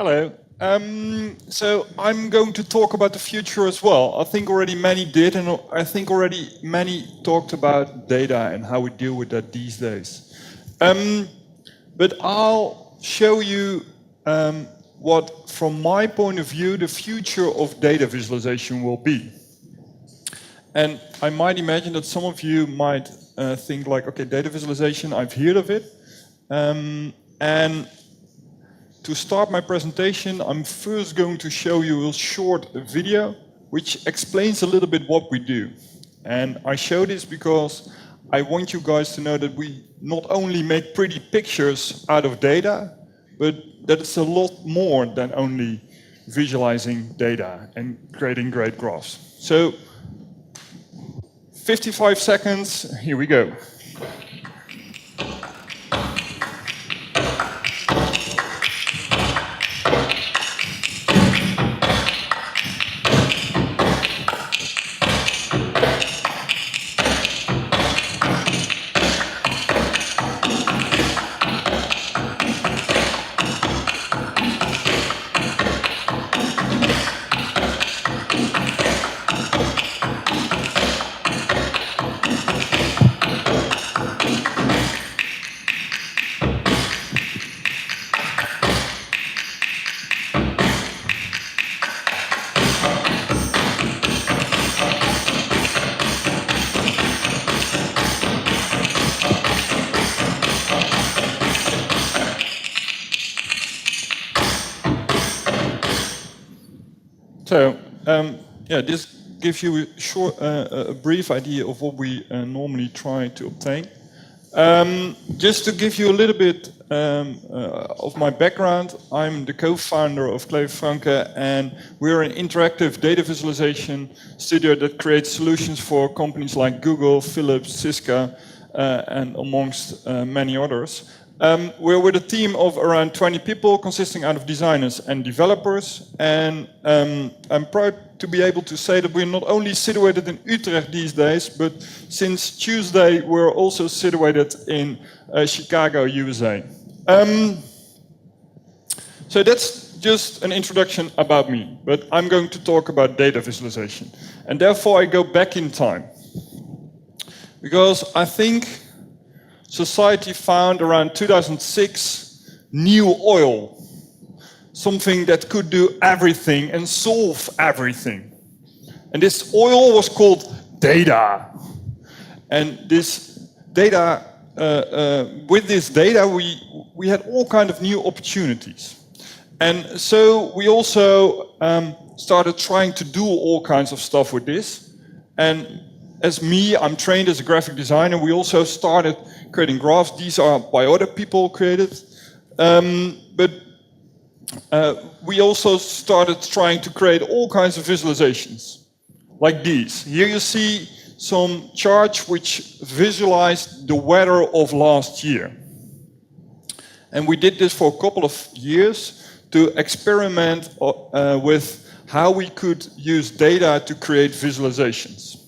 Hello. So I'm going to talk about the future as well. I think already many did, and I think already many talked about data and how we deal with that these days. But I'll show you what, from my point of view, the future of data visualization will be. And I might imagine that some of you might think like, okay, data visualization, I've heard of it. And to start my presentation, I'm first going to show you a short video which explains a little bit what we do. And I show this because I want you guys to know that we not only make pretty pictures out of data, but that it's a lot more than only visualizing data and creating great graphs. So, 55 seconds, here we go. So, this gives you a brief idea of what we normally try to obtain. Just to give you a little bit of my background, I'm the co-founder of Gert Franke, and we're an interactive data visualization studio that creates solutions for companies like Google, Philips, Cisco, and amongst many others. We're with a team of around 20 people consisting out of designers and developers, and I'm proud to be able to say that we're not only situated in Utrecht these days, but since Tuesday we're also situated in Chicago, USA. So that's just an introduction about me, but I'm going to talk about data visualization, and therefore I go back in time, because I think society found around 2006 new oil, something that could do everything and solve everything. And this oil was called data. And this data, with this data, we had all kinds of new opportunities. And so we also started trying to do all kinds of stuff with this. And as me, I'm trained as a graphic designer. We also started creating graphs. These are by other people created. But we also started trying to create all kinds of visualizations, like these. Here you see some charts which visualized the weather of last year. And we did this for a couple of years to experiment with how we could use data to create visualizations.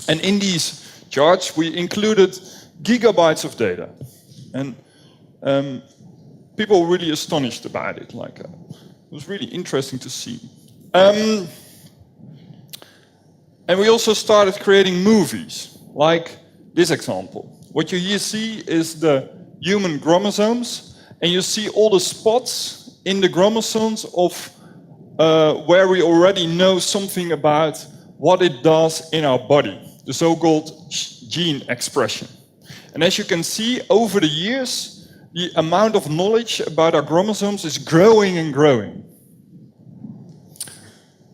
And in these charts, we included gigabytes of data. And people were really astonished about it. It was really interesting to see. And we also started creating movies, like this example. What you here see is the human chromosomes, and you see all the spots in the chromosomes of where we already know something about what it does in our body, the so-called gene expression. And as you can see, over the years, the amount of knowledge about our chromosomes is growing and growing.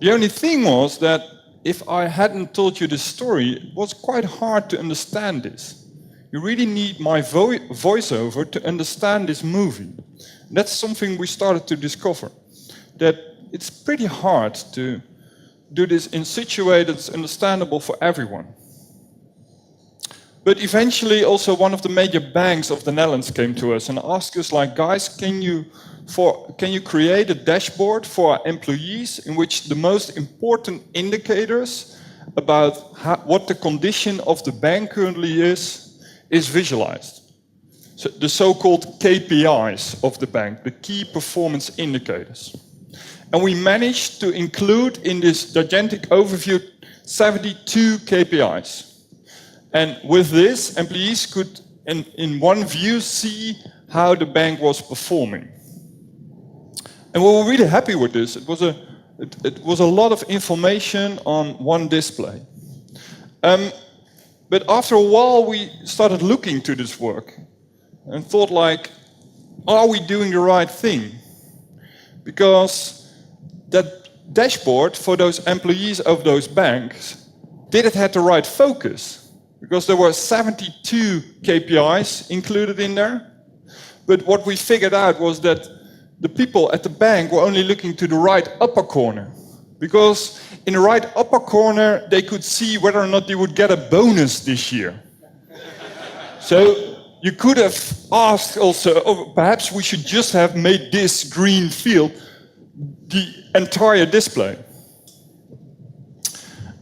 The only thing was that if I hadn't told you this story, it was quite hard to understand this. You really need my voiceover to understand this movie. And that's something we started to discover, that it's pretty hard to do this in such a way that's understandable for everyone. But eventually also one of the major banks of the Netherlands came to us and asked us, like, guys, can you create a dashboard for our employees in which the most important indicators about what the condition of the bank currently is visualized? So the so-called KPIs of the bank, the key performance indicators. And we managed to include in this gigantic overview 72 KPIs. And with this, employees could, in one view, see how the bank was performing. And we were really happy with this. It was a lot of information on one display. But after a while, we started looking to this work and thought like, are we doing the right thing? Because that dashboard for those employees of those banks, did it have the right focus? Because there were 72 KPIs included in there. But what we figured out was that the people at the bank were only looking to the right upper corner. Because in the right upper corner, they could see whether or not they would get a bonus this year. So you could have asked also, oh, perhaps we should just have made this green field the entire display.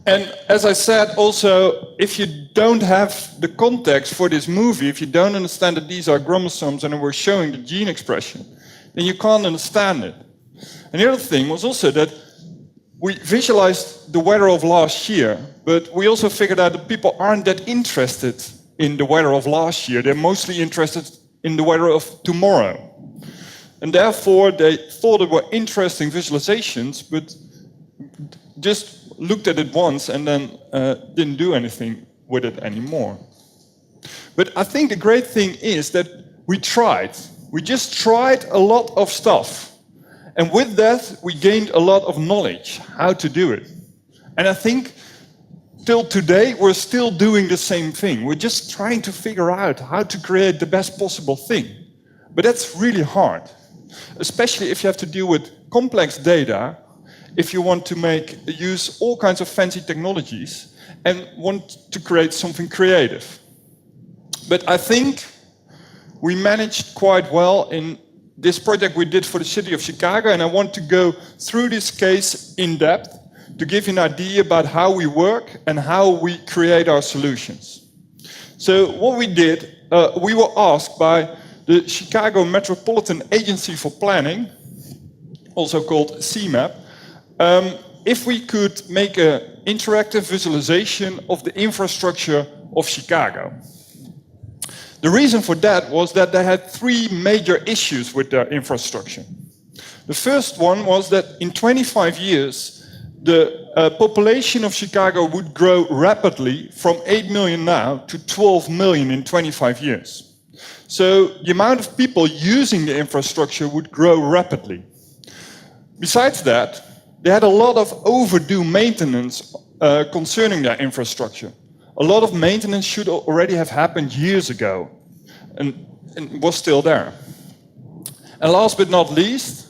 And as I said also, if you don't have the context for this movie, if you don't understand that these are chromosomes and we're showing the gene expression, then you can't understand it. And the other thing was also that we visualized the weather of last year, but we also figured out that people aren't that interested in the weather of last year. They're mostly interested in the weather of tomorrow. And therefore, they thought it were interesting visualizations, but just looked at it once and then didn't do anything with it anymore. But I think the great thing is that we tried. We just tried a lot of stuff. And with that, we gained a lot of knowledge how to do it. And I think till today, we're still doing the same thing. We're just trying to figure out how to create the best possible thing. But that's really hard, especially if you have to deal with complex data, if you want to use all kinds of fancy technologies and want to create something creative. But I think we managed quite well in this project we did for the city of Chicago, and I want to go through this case in depth to give you an idea about how we work and how we create our solutions. So what we did, we were asked by the Chicago Metropolitan Agency for Planning, also called CMAP, if we could make an interactive visualization of the infrastructure of Chicago. The reason for that was that they had three major issues with their infrastructure. The first one was that in 25 years, the population of Chicago would grow rapidly from 8 million now to 12 million in 25 years. So the amount of people using the infrastructure would grow rapidly. Besides that, they had a lot of overdue maintenance concerning their infrastructure. A lot of maintenance should already have happened years ago and was still there. And last but not least,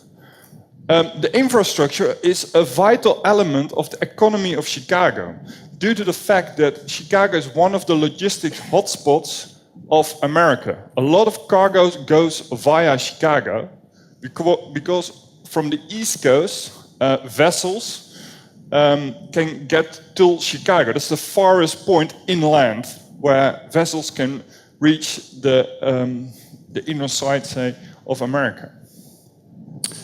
the infrastructure is a vital element of the economy of Chicago, due to the fact that Chicago is one of the logistics hotspots of America. A lot of cargo goes via Chicago, because from the East Coast, vessels can get to Chicago. That's the farthest point inland where vessels can reach the inner side, say, of America.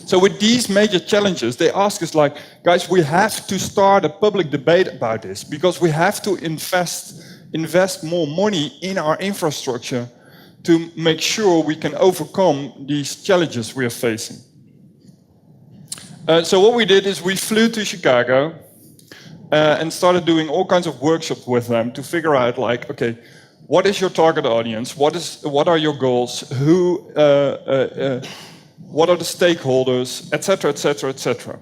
So with these major challenges, they ask us like, guys, we have to start a public debate about this because we have to invest more money in our infrastructure to make sure we can overcome these challenges we are facing. So what we did is we flew to Chicago and started doing all kinds of workshops with them to figure out like, okay, what is your target audience? What are your goals? What are the stakeholders, etc., etc., etc.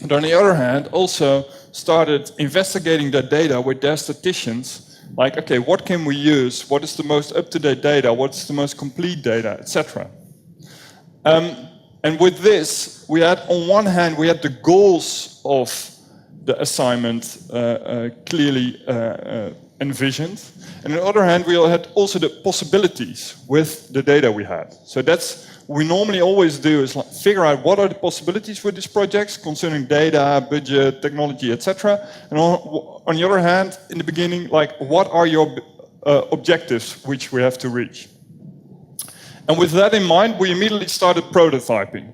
But on the other hand, also started investigating that data with their statisticians, like, okay, what can we use? What is the most up-to-date data? What's the most complete data, etc. And with this, we had, on one hand, we had the goals of the assignment clearly envisioned. And on the other hand, we had also the possibilities with the data we had. So that's what we normally always do, is figure out what are the possibilities with these projects concerning data, budget, technology, etc. And on the other hand, in the beginning, like, what are your objectives which we have to reach? And with that in mind, we immediately started prototyping.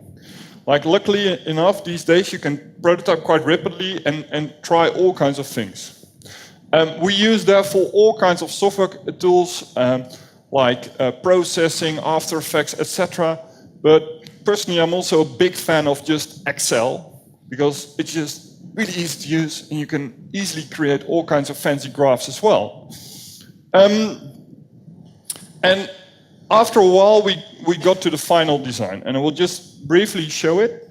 Like, luckily enough, these days you can prototype quite rapidly and try all kinds of things. We use, therefore, all kinds of software tools, like processing, After Effects, etc. But personally, I'm also a big fan of just Excel, because it's just really easy to use, and you can easily create all kinds of fancy graphs as well. And after a while, we got to the final design, and I will just briefly show it.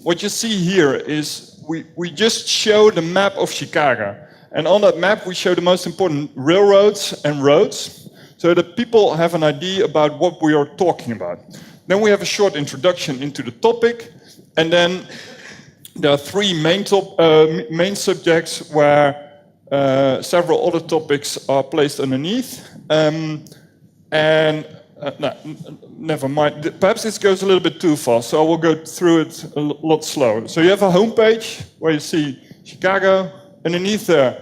What you see here is we just show the map of Chicago. And on that map, we show the most important railroads and roads, so that people have an idea about what we are talking about. Then we have a short introduction into the topic, and then there are three main subjects where several other topics are placed underneath. No, never mind. Perhaps this goes a little bit too fast, so I will go through it a lot slower. So you have a homepage where you see Chicago. Underneath there,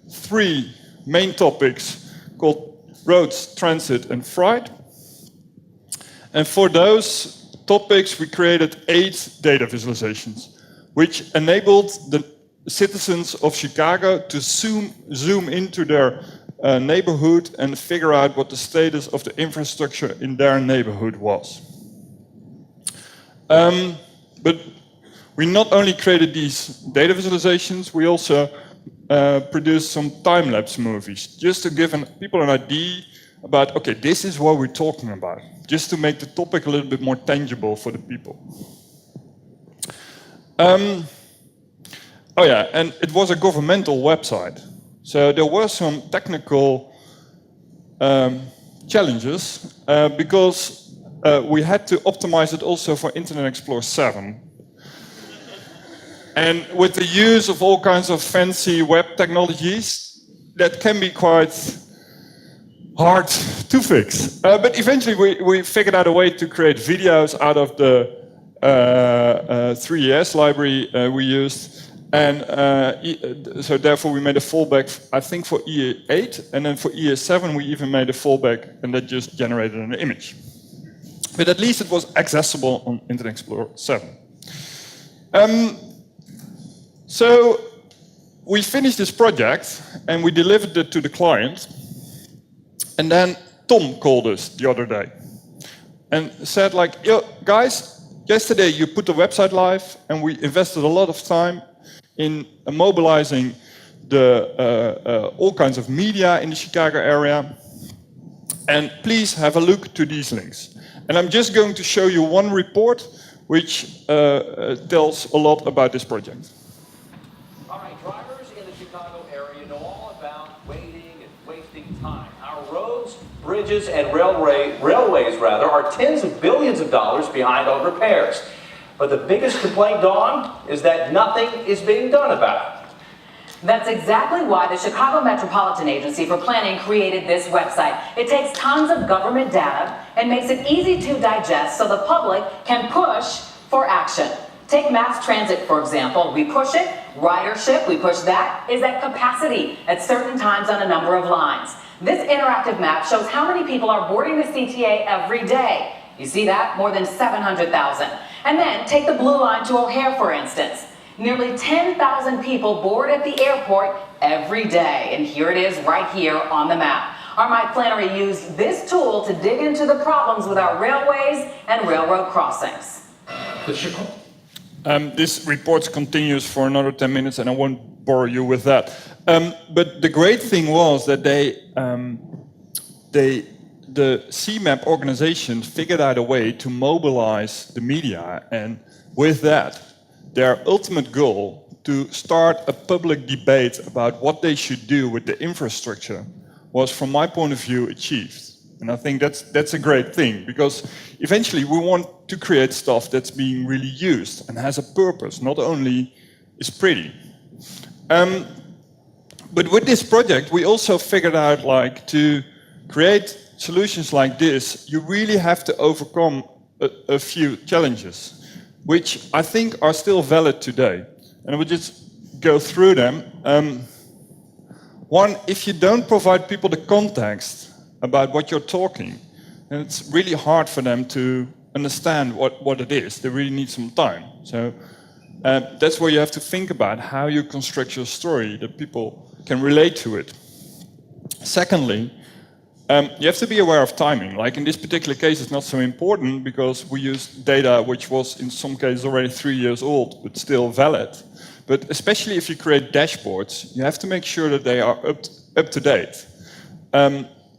three main topics called roads, transit, and freight. And for those topics, we created 8 data visualizations, which enabled the citizens of Chicago to zoom into their neighborhood and figure out what the status of the infrastructure in their neighborhood was. But we not only created these data visualizations, we also produced some time-lapse movies, just to give people an idea about, okay, this is what we're talking about, just to make the topic a little bit more tangible for the people. Oh yeah, and it was a governmental website. So there were some technical challenges because we had to optimize it also for Internet Explorer 7. And with the use of all kinds of fancy web technologies, that can be quite hard to fix. But eventually we figured out a way to create videos out of the 3ES library we used. And so therefore we made a fallback, I think, for EA8, and then for EA7 we even made a fallback, and that just generated an image. But at least it was accessible on Internet Explorer 7. So we finished this project, and we delivered it to the client, and then Tom called us the other day, and said like, yo, guys, yesterday you put the website live, and we invested a lot of time in mobilizing the all kinds of media in the Chicago area. And please have a look to these links. And I'm just going to show you one report which tells a lot about this project. All right, drivers in the Chicago area know all about waiting and wasting time. Our roads, bridges, and railways are tens of billions of dollars behind on repairs. But the biggest complaint, Dawn, is that nothing is being done about it. That's exactly why the Chicago Metropolitan Agency for Planning created this website. It takes tons of government data and makes it easy to digest so the public can push for action. Take mass transit, for example. We push it. Ridership, we push that, is at capacity at certain times on a number of lines. This interactive map shows how many people are boarding the CTA every day. You see that? More than 700,000. And then take the Blue Line to O'Hare, for instance. Nearly 10,000 people board at the airport every day. And here it is right here on the map. Our Mike Flannery used this tool to dig into the problems with our railways and railroad crossings. This report continues for another 10 minutes, and I won't bore you with that. But the great thing was that the CMAP organization figured out a way to mobilize the media, and with that, their ultimate goal to start a public debate about what they should do with the infrastructure was, from my point of view, achieved. And I think that's a great thing, because eventually we want to create stuff that's being really used and has a purpose, not only is pretty. But with this project, we also figured out, like, to create solutions like this, you really have to overcome a few challenges, which I think are still valid today. And I will just go through them. One, if you don't provide people the context about what you're talking, and it's really hard for them to understand what it is. They really need some time. So that's where you have to think about how you construct your story, that people can relate to it. Secondly, you have to be aware of timing. Like in this particular case, it's not so important because we used data which was in some cases already 3 years old, but still valid. But especially if you create dashboards, you have to make sure that they are up to date.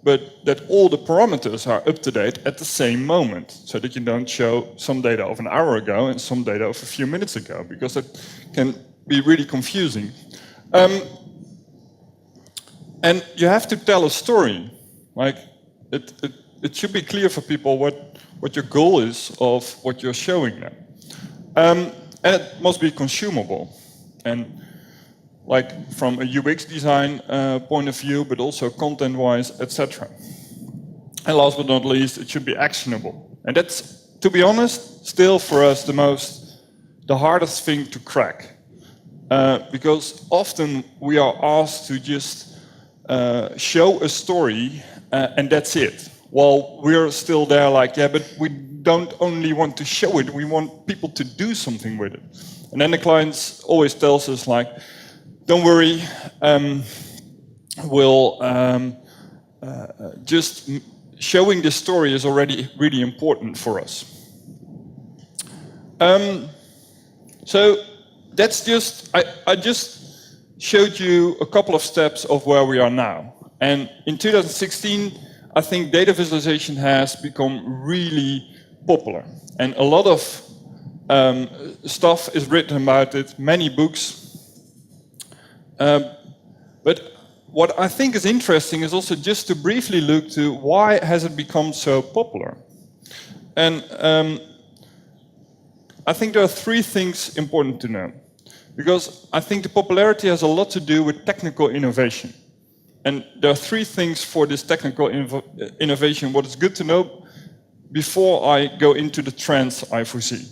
But that all the parameters are up to date at the same moment, so that you don't show some data of an hour ago and some data of a few minutes ago, because that can be really confusing. And you have to tell a story. Like it should be clear for people what your goal is of what you're showing them. And it must be consumable. And like from a UX design point of view, but also content-wise, etc. And last but not least, it should be actionable. And that's, to be honest, still for us the hardest thing to crack. Because often we are asked to just show a story and that's it. While we're still there like, yeah, but we don't only want to show it, we want people to do something with it. And then the clients always tells us like, don't worry, just showing the story is already really important for us. So that's just, I just showed you a couple of steps of where we are now. And in 2016, I think data visualization has become really popular. And a lot of stuff is written about it, many books. But what I think is interesting is also just to briefly look to why has it become so popular. And I think there are 3 things important to know. Because I think the popularity has a lot to do with technical innovation. And there are 3 things for this technical innovation what is good to know before I go into the trends I foresee.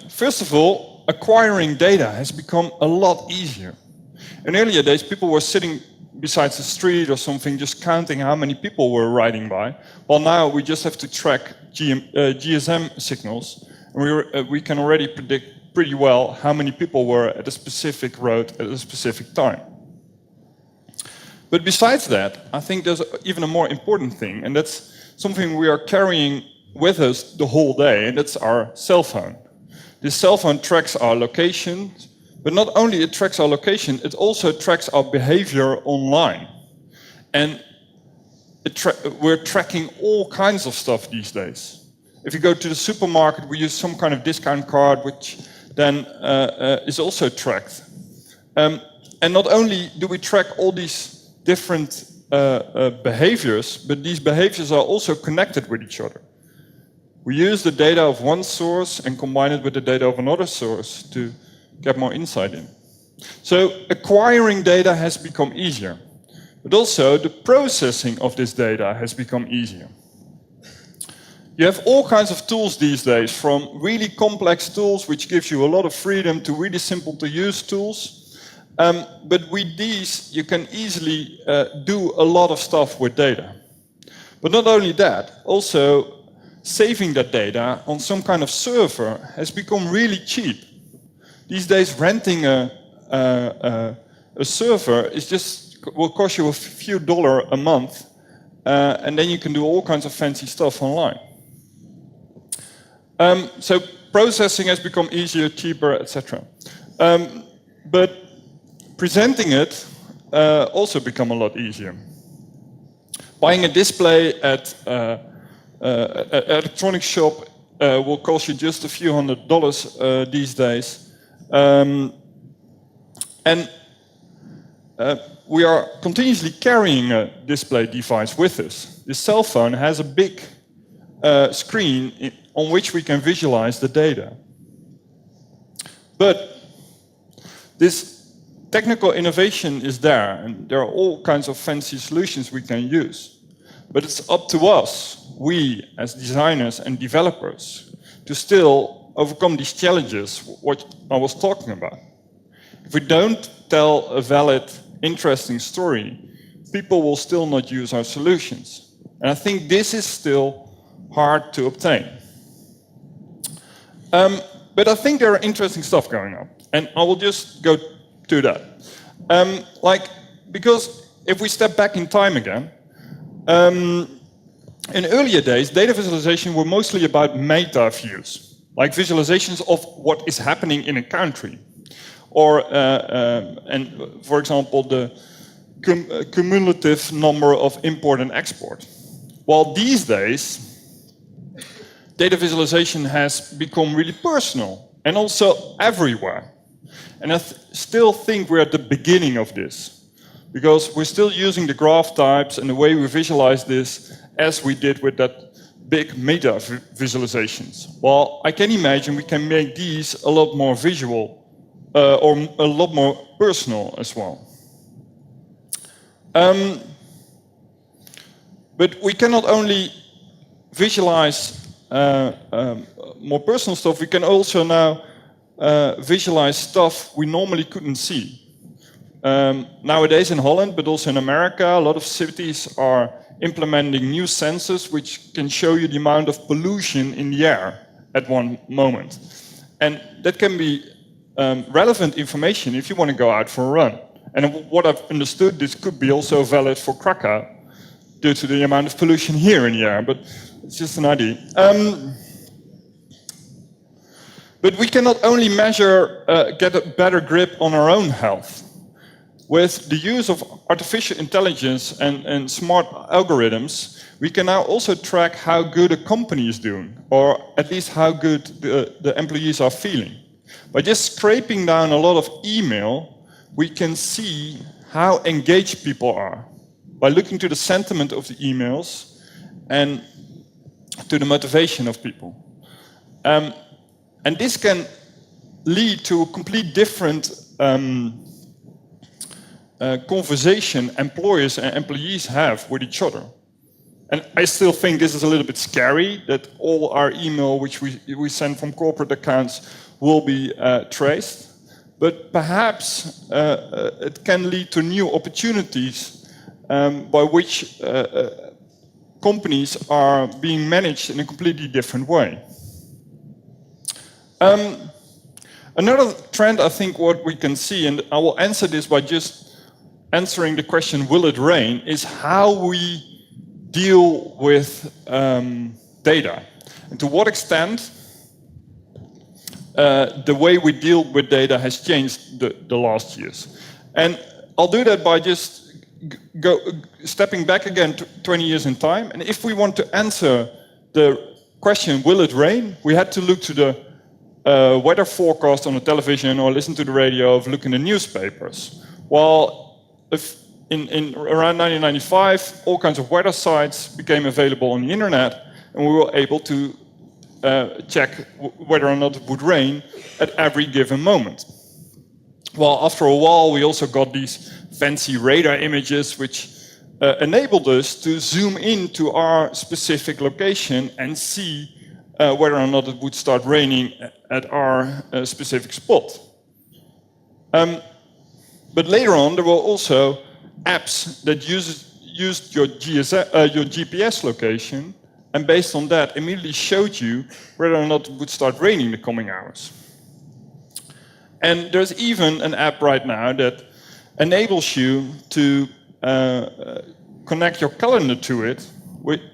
First of all, acquiring data has become a lot easier. In earlier days, people were sitting beside the street or something, just counting how many people were riding by. Well, now we just have to track GSM signals, and we can already predict pretty well how many people were at a specific road at a specific time. But besides that, I think there's even a more important thing, and that's something we are carrying with us the whole day, and that's our cell phone. This cell phone tracks our location, but not only it tracks our location, it also tracks our behavior online. And we're tracking all kinds of stuff these days. If you go to the supermarket, we use some kind of discount card, which then is also tracked. And not only do we track all these different behaviors, but these behaviors are also connected with each other. We use the data of one source and combine it with the data of another source to get more insight in. So acquiring data has become easier, but also the processing of this data has become easier. You have all kinds of tools these days, from really complex tools, which gives you a lot of freedom, to really simple to use tools. But with these, you can easily do a lot of stuff with data. But not only that, also saving that data on some kind of server has become really cheap. These days, renting a server will cost you a few dollars a month, and then you can do all kinds of fancy stuff online. So processing has become easier, cheaper, etc. But presenting it also become a lot easier. Buying a display at an electronics shop will cost you just a few $100s these days. We are continuously carrying a display device with us. This cell phone has a big screen on which we can visualize the data. But this technical innovation is there, and there are all kinds of fancy solutions we can use. But it's up to us, we as designers and developers, to still overcome these challenges, what I was talking about. If we don't tell a valid, interesting story, people will still not use our solutions. And I think this is still hard to obtain. But I think there are interesting stuff going on, and I will just go to that. Because if we step back in time again, in earlier days, data visualization were mostly about meta views, like visualizations of what is happening in a country, or and for example, the cumulative number of import and export. While these days, data visualization has become really personal and also everywhere. And I still think we're at the beginning of this, because we're still using the graph types and the way we visualize this as we did with that big meta visualizations. Well, I can imagine we can make these a lot more visual or a lot more personal as well. But we cannot only visualize more personal stuff, we can also now visualize stuff we normally couldn't see. Nowadays in Holland, but also in America, a lot of cities are implementing new sensors which can show you the amount of pollution in the air at one moment. And that can be relevant information if you want to go out for a run. And what I've understood, this could be also valid for Krakow due to the amount of pollution here in the air, but it's just an idea. But we cannot only measure, get a better grip on our own health. With the use of artificial intelligence and smart algorithms, we can now also track how good a company is doing, or at least how good the employees are feeling. By just scraping down a lot of email, we can see how engaged people are by looking to the sentiment of the emails and to the motivation of people. And this can lead to a complete different conversation employers and employees have with each other. And I still think this is a little bit scary, that all our email which we send from corporate accounts will be traced. But perhaps it can lead to new opportunities by which companies are being managed in a completely different way. Another trend, I think, what we can see, and I will answer this by just answering the question, will it rain, is how we deal with data. And to what extent the way we deal with data has changed the last years. And I'll do that by just stepping back again 20 years in time. And if we want to answer the question, will it rain, we had to look to the weather forecast on the television or listen to the radio or look in the newspapers. Well, in around 1995, all kinds of weather sites became available on the internet, and we were able to check whether or not it would rain at every given moment. Well, after a while, we also got these fancy radar images which enabled us to zoom into our specific location and see whether or not it would start raining at our specific spot. But later on, there were also apps that used your GPS location, and based on that, immediately showed you whether or not it would start raining in the coming hours. And there's even an app right now that enables you to connect your calendar to it,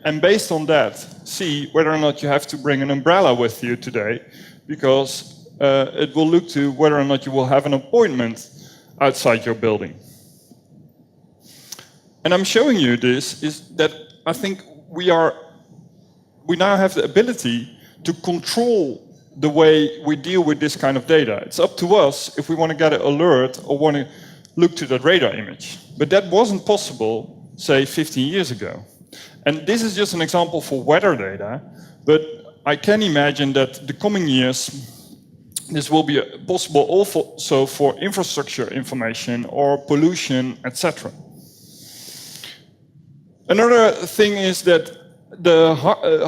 and based on that, see whether or not you have to bring an umbrella with you today, because it will look to whether or not you will have an appointment outside your building. And I'm showing you this is that I think we now have the ability to control the way we deal with this kind of data. It's up to us if we want to get an alert or want to look to that radar image. But that wasn't possible, say, 15 years ago. And this is just an example for weather data, but I can imagine that the coming years, this will be possible also for infrastructure information or pollution, etc. Another thing is that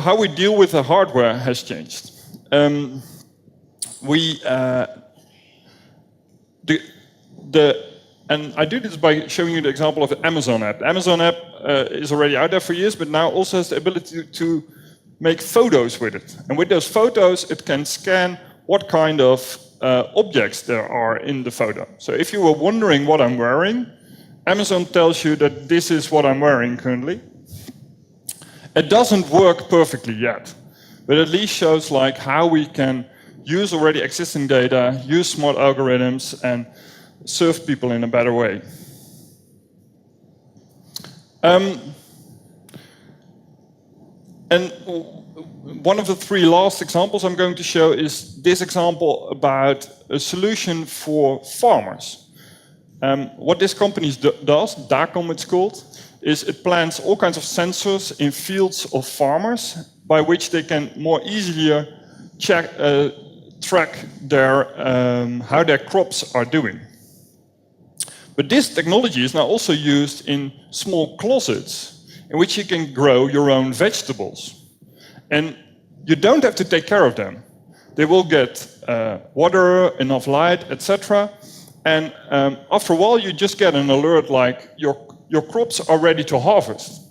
how we deal with the hardware has changed. The And I do this by showing you the example of the Amazon app. The Amazon app is already out there for years, but now also has the ability to make photos with it. And with those photos, it can scan what kind of objects there are in the photo. So if you were wondering what I'm wearing, Amazon tells you that this is what I'm wearing currently. It doesn't work perfectly yet, but at least shows like how we can use already existing data, use smart algorithms, and serve people in a better way. And one of the three last examples I'm going to show is this example about a solution for farmers. What this company does, DACOM it's called, is it plants all kinds of sensors in fields of farmers by which they can more easily track their, how their crops are doing. But this technology is now also used in small closets in which you can grow your own vegetables. And you don't have to take care of them. They will get water, enough light, etc. And after a while, you just get an alert like your crops are ready to harvest.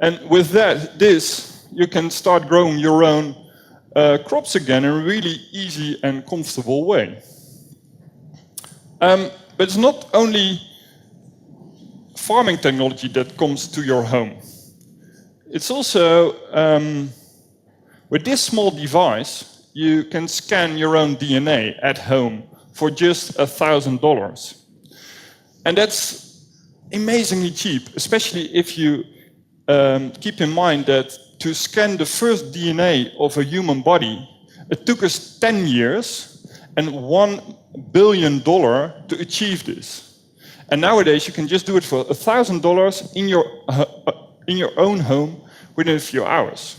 And with this, you can start growing your own crops again in a really easy and comfortable way. But it's not only farming technology that comes to your home. It's also, with this small device, you can scan your own DNA at home for just $1,000. And that's amazingly cheap, especially if you keep in mind that to scan the first DNA of a human body, it took us 10 years and $1 billion to achieve this. And nowadays you can just do it for $1,000 in your own home within a few hours.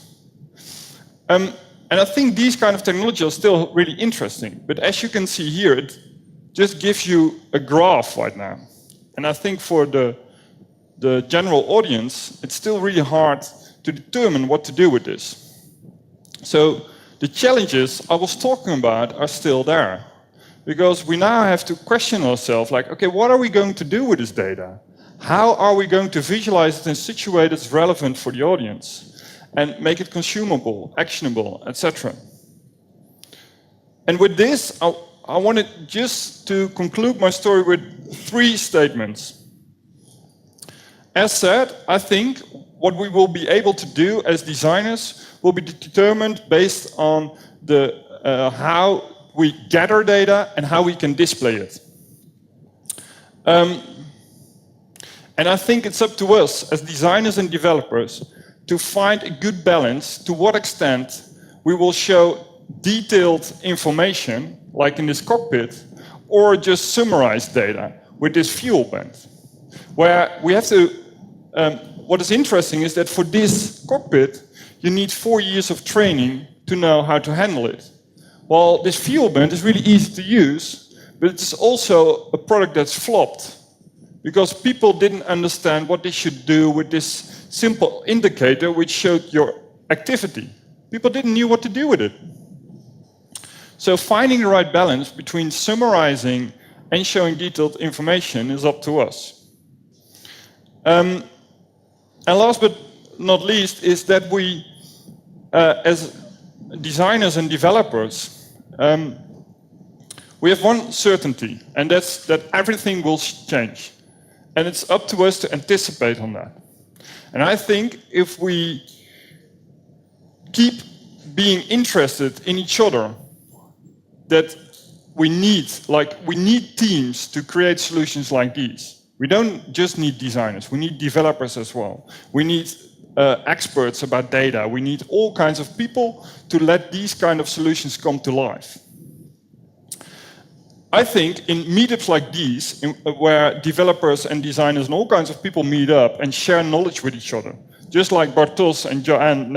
And I think these kind of technologies are still really interesting. But as you can see here, it just gives you a graph right now. And I think for the general audience, it's still really hard to determine what to do with this. So the challenges I was talking about are still there. Because we now have to question ourselves, like, okay, what are we going to do with this data? How are we going to visualize it in such a way that's relevant for the audience and make it consumable, actionable, etc.? And with this, I wanted just to conclude my story with 3 statements. As said, I think what we will be able to do as designers will be determined based on how we gather data and how we can display it. And I think it's up to us as designers and developers to find a good balance to what extent we will show detailed information, like in this cockpit, or just summarize data with this fuel band. Where we have to, what is interesting is that for this cockpit, you need 4 years of training to know how to handle it. Well, this fuel band is really easy to use, but it's also a product that's flopped because people didn't understand what they should do with this simple indicator which showed your activity. People didn't know what to do with it. So finding the right balance between summarizing and showing detailed information is up to us. And last but not least is that we, as designers and developers, we have one certainty, and that's that everything will change. And it's up to us to anticipate on that. And I think if we keep being interested in each other, that we need teams to create solutions like these. We don't just need designers, we need developers as well. We need experts about data. We need all kinds of people to let these kind of solutions come to life. I think in meetups like these, where developers and designers and all kinds of people meet up and share knowledge with each other, just like Bartos and Joanne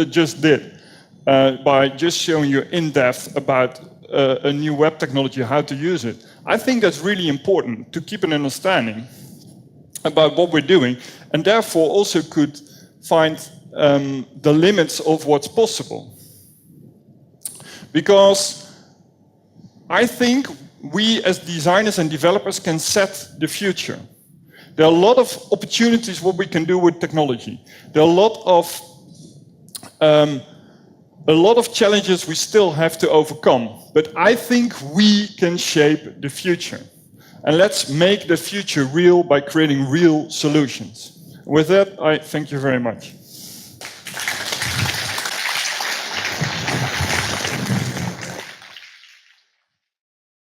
just did, by just showing you in depth about a new web technology, how to use it. I think that's really important to keep an understanding about what we're doing, and therefore also could find the limits of what's possible. Because I think we as designers and developers can set the future. There are a lot of opportunities what we can do with technology. There are a lot of challenges we still have to overcome. But I think we can shape the future. And let's make the future real by creating real solutions. With that, I thank you very much.